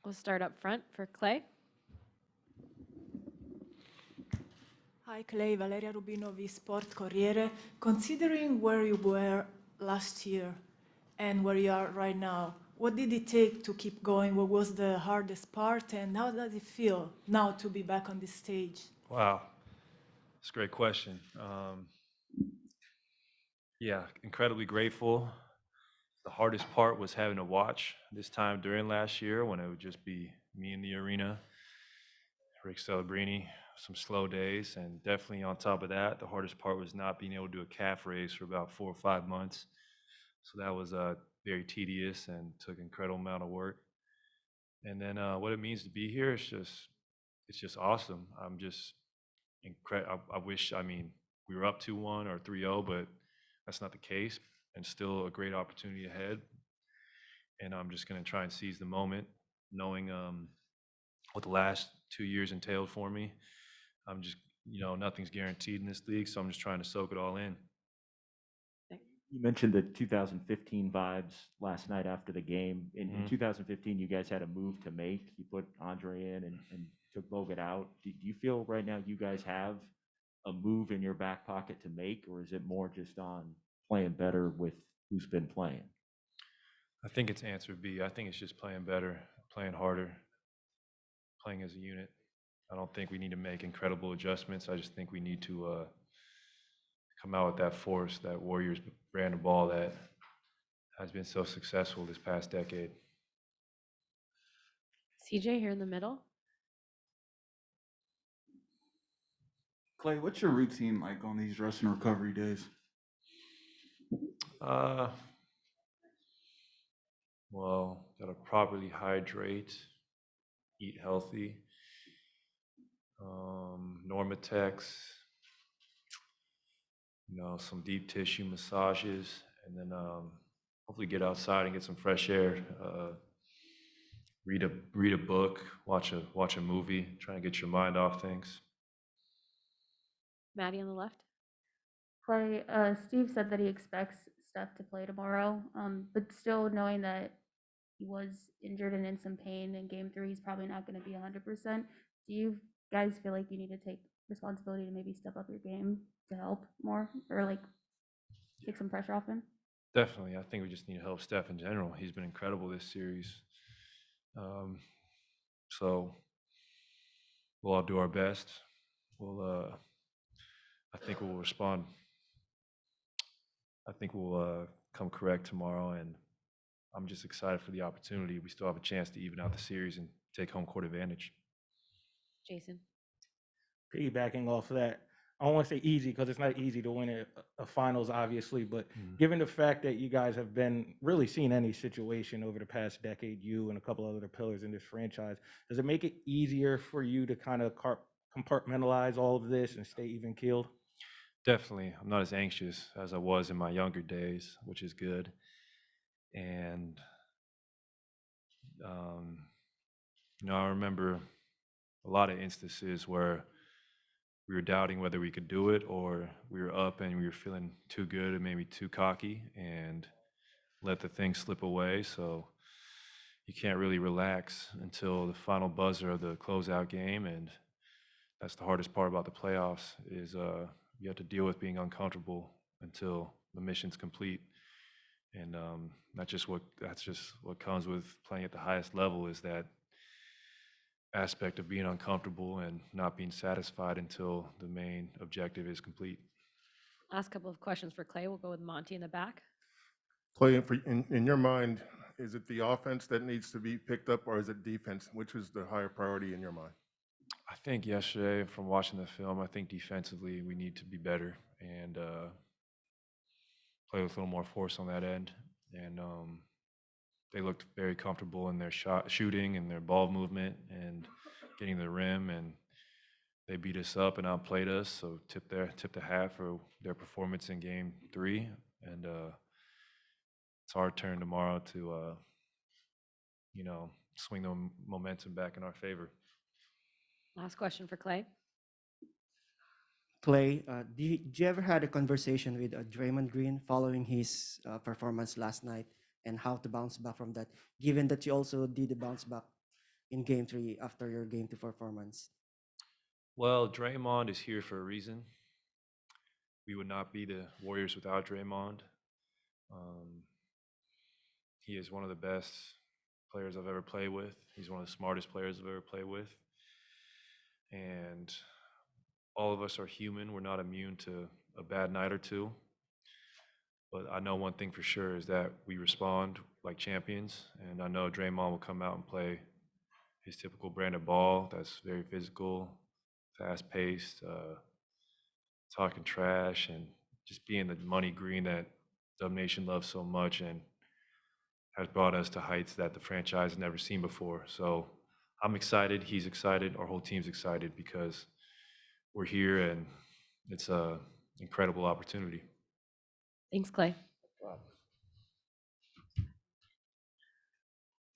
We'll start up front for Klay. Hi Clay, Valeria Rubinovi, Sport Corriere. Considering where you were last year and where you are right now, what did it take to keep going? What was the hardest part and how does it feel now to be back on this stage? Wow, that's a great question. Yeah, incredibly grateful. The hardest part was having to watch this time during last year when it would just be me in the arena, Rick Celebrini, some slow days, and definitely on top of that, the hardest part was not being able to do a calf raise for about 4 or 5 months. So that was very tedious and took incredible amount of work. And then what it means to be here is it's just awesome. I'm just incredible. I wish, I mean, we were up 2-1 or 3-0, but that's not the case, and still a great opportunity ahead. And I'm just going to try and seize the moment, knowing what the last 2 years entailed for me. I'm just, nothing's guaranteed in this league, so I'm just trying to soak it all in. You mentioned the 2015 vibes last night after the game. In 2015, you guys had a move to make. You put Andre in and took Bogut out. Do you feel right now you guys have a move in your back pocket to make, or is it more just on playing better with who's been playing? I think it's answer B. I think it's just playing better, playing harder, playing as a unit. I don't think we need to make incredible adjustments. I just think we need to come out with that force, that Warriors brand of ball that has been so successful this past decade. CJ here in the middle. Clay, what's your routine like on these rest and recovery days? Uh, well, gotta properly hydrate, eat healthy, Normatex, some deep tissue massages, and then hopefully get outside and get some fresh air. Read a book, watch a movie, try and get your mind off things. Maddie on the left. Clay, Steve said that he expects Steph to play tomorrow, but still knowing that he was injured and in some pain in game 3, he's probably not going to be 100%. Do you guys feel like you need to take responsibility to maybe step up your game to help more or like take some pressure off him? Definitely, I think we just need to help Steph in general. He's been incredible this series. So we'll all do our best. I think we'll respond. I think we'll come correct tomorrow, and I'm just excited for the opportunity. We still have a chance to even out the series and take home court advantage. Jason. Piggybacking off of that, I don't want to say easy because it's not easy to win a finals, obviously, but given the fact that you guys have been really seen any situation over the past decade, you and a couple of other pillars in this franchise, does it make it easier for you to kind of compartmentalize all of this and stay even keeled? Definitely. I'm not as anxious as I was in my younger days, which is good. And, I remember a lot of instances where we were doubting whether we could do it, or we were up and we were feeling too good and maybe too cocky and let the thing slip away. So you can't really relax until the final buzzer of the closeout game. And that's the hardest part about the playoffs is you have to deal with being uncomfortable until the mission's complete. And that's just what comes with playing at the highest level, is that aspect of being uncomfortable and not being satisfied until the main objective is complete. Last couple of questions for Klay. We'll go with Monty in the back. Clay, in your mind, is it the offense that needs to be picked up, or is it defense? Which is the higher priority in your mind? I think yesterday, from watching the film, I think defensively we need to be better and play with a little more force on that end. And they looked very comfortable in their shooting and their ball movement and getting the rim, and they beat us up and outplayed us. So tip the hat for their performance in game 3. And it's our turn tomorrow to swing the momentum back in our favor. Last question for Klay. Clay, did you ever had a conversation with Draymond Green following his performance last night and how to bounce back from that, given that you also did the bounce back in Game 3 after your Game 2 performance? Well, Draymond is here for a reason. We would not be the Warriors without Draymond. Um, he is one of the best players I've ever played with. He's one of the smartest players I've ever played with. And all of us are human. We're not immune to a bad night or two. But I know one thing for sure is that we respond like champions. And I know Draymond will come out and play his typical brand of ball that's very physical, fast paced, talking trash, and just being the money green that Dub Nation loves so much and has brought us to heights that the franchise has never seen before. So I'm excited. He's excited. Our whole team's excited because we're here and it's a incredible opportunity. Thanks, Clay.